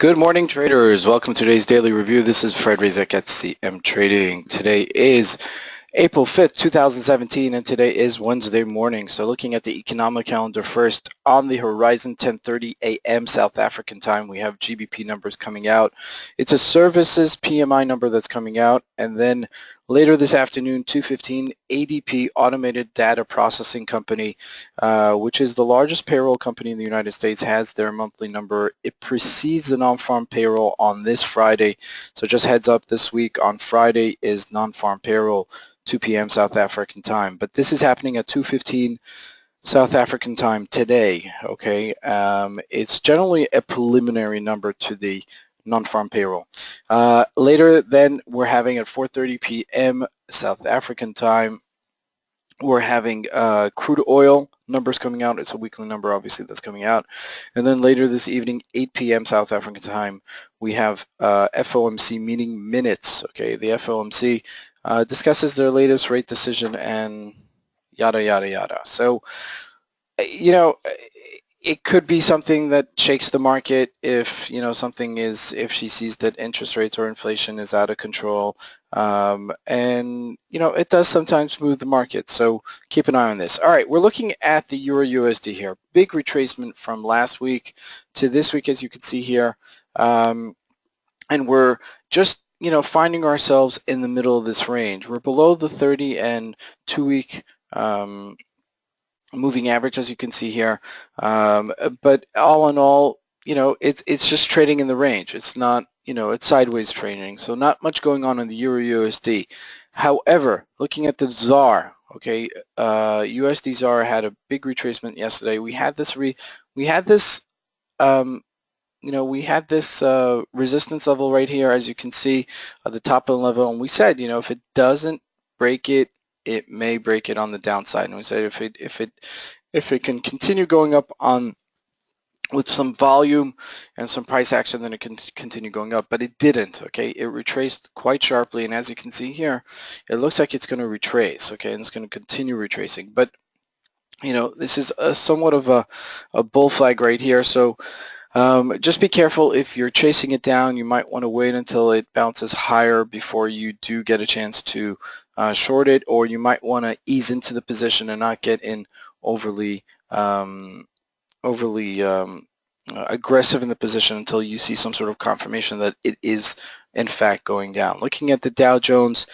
Good morning, traders. Welcome to today's daily review. This is Fred Razak at CMTrading. Today is April 5th, 2017, and today is Wednesday morning. So looking at the economic calendar first, on the horizon, 10:30 a.m. South African time, we have GBP numbers coming out. It's a services PMI number that's coming out, and then later this afternoon, 2:15, ADP, Automated Data Processing Company, which is the largest payroll company in the United States, has their monthly number. It precedes the Non-Farm Payroll on this Friday. So just heads up, this week on Friday is Non-Farm Payroll, 2 p.m. South African time. But this is happening at 2:15 South African time today, okay? It's generally a preliminary number to the non-farm payroll. Later then, we're having at 4:30 p.m. South African time, we're having crude oil numbers coming out. It's a weekly number, obviously, that's coming out. And then later this evening, 8 p.m. South African time, we have FOMC meeting minutes. Okay, the FOMC discusses their latest rate decision and yada, yada, yada. So, you know, it could be something that shakes the market if, if she sees that interest rates or inflation is out of control. And, it does sometimes move the market. So keep an eye on this. All right, we're looking at the Euro USD here. Big retracement from last week to this week, as you can see here. And we're just, finding ourselves in the middle of this range. We're below the 30 and 2-week moving average, as you can see here, but all in all, it's just trading in the range. It's not, it's sideways trading, so not much going on in the Euro USD. However, looking at the ZAR, okay, USD ZAR had a big retracement yesterday. We had this resistance level right here, as you can see, at the top of the level, and we said, if it doesn't break it, it may break it on the downside. And we said if it can continue going up on with some volume and some price action, then it can continue going up. But it didn't. Okay, it retraced quite sharply, and as you can see here, it looks like it's going to retrace. Okay, and it's going to continue retracing. But this is somewhat of a bull flag right here. So just be careful if you're chasing it down. You might want to wait until it bounces higher before you do get a chance to short it, or you might want to ease into the position and not get in overly aggressive in the position until you see some sort of confirmation that it is in fact going down. Looking at the Dow Jones,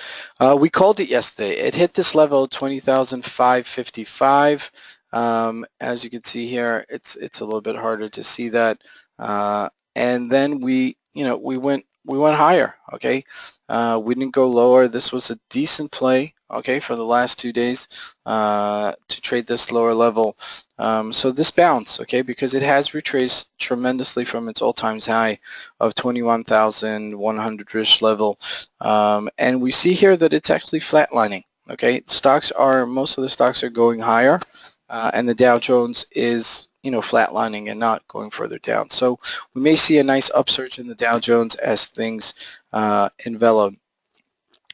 we called it yesterday. It hit this level, 20,555. As you can see here, it's a little bit harder to see that, and then we went higher. Okay, we didn't go lower. This was a decent play, okay, for the last 2 days to trade this lower level. So this bounce, okay, because it has retraced tremendously from its all-time high of 21,100-ish level, and we see here that it's actually flatlining. Okay, most of the stocks are going higher. And the Dow Jones is, flatlining and not going further down. So we may see a nice upsurge in the Dow Jones as things envelop.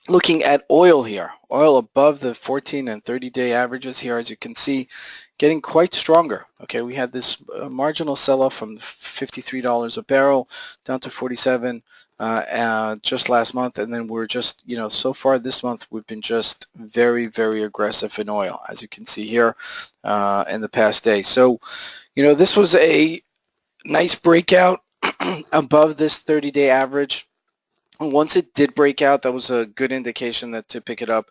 Looking at oil here, oil above the 14 and 30-day averages here, as you can see, getting quite stronger. Okay, we had this marginal sell-off from $53 a barrel down to 47 just last month, and then we're just, so far this month we've been just very, very aggressive in oil, as you can see here in the past day. So, this was a nice breakout above this 30-day average. Once it did break out, that was a good indication that to pick it up.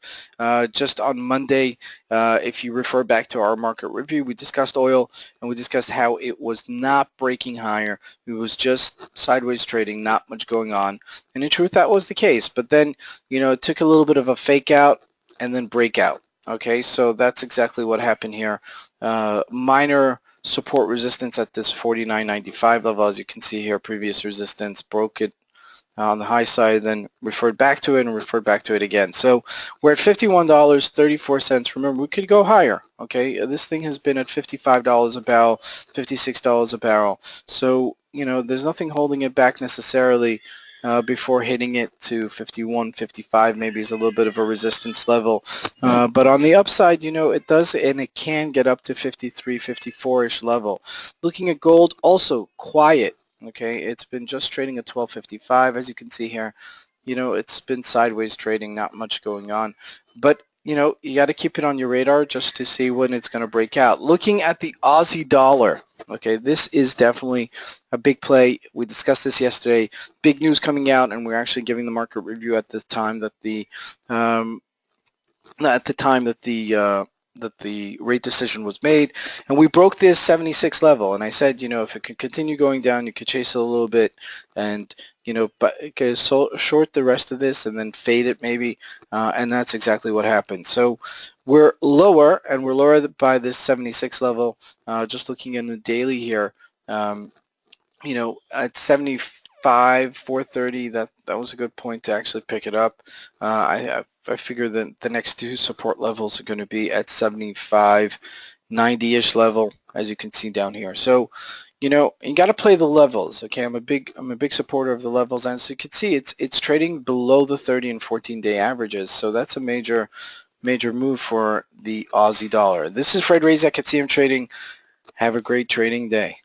Just on Monday, if you refer back to our market review, we discussed oil and we discussed how it was not breaking higher. It was just sideways trading, not much going on. And in truth, that was the case. But then, it took a little bit of a fake out and then breakout. Okay, so that's exactly what happened here. Minor support resistance at this 49.95 level, as you can see here, previous resistance, broke it on the high side, then referred back to it and referred back to it again. So we're at $51.34. Remember, we could go higher. Okay, this thing has been at $55 a barrel, $56 a barrel. So, there's nothing holding it back necessarily before hitting it to 51, 55, maybe is a little bit of a resistance level. But on the upside, it does, and it can get up to 53, 54-ish level. Looking at gold, also quiet. Okay, it's been just trading at 12.55, as you can see here. You know, it's been sideways trading, not much going on, but you know, you got to keep it on your radar just to see when it's going to break out. Looking at the Aussie dollar, okay, this is definitely a big play. We discussed this yesterday. Big news coming out, and we're actually giving the market review at the time that the that the rate decision was made, and we broke this 76 level. And I said, you know, if it could continue going down, you could chase it a little bit, and you know, but it could short the rest of this and then fade it maybe, and that's exactly what happened. So we're lower, and we're lower by this 76 level. Just looking in the daily here, you know, at 75, 430, that was a good point to actually pick it up. I figure that the next two support levels are going to be at 75, 90-ish level, as you can see down here. So, you know, you got to play the levels. Okay, I'm a big supporter of the levels, and so you can see it's trading below the 30 and 14-day averages. So that's a major move for the Aussie dollar. This is Fred Razak at CM Trading. Have a great trading day.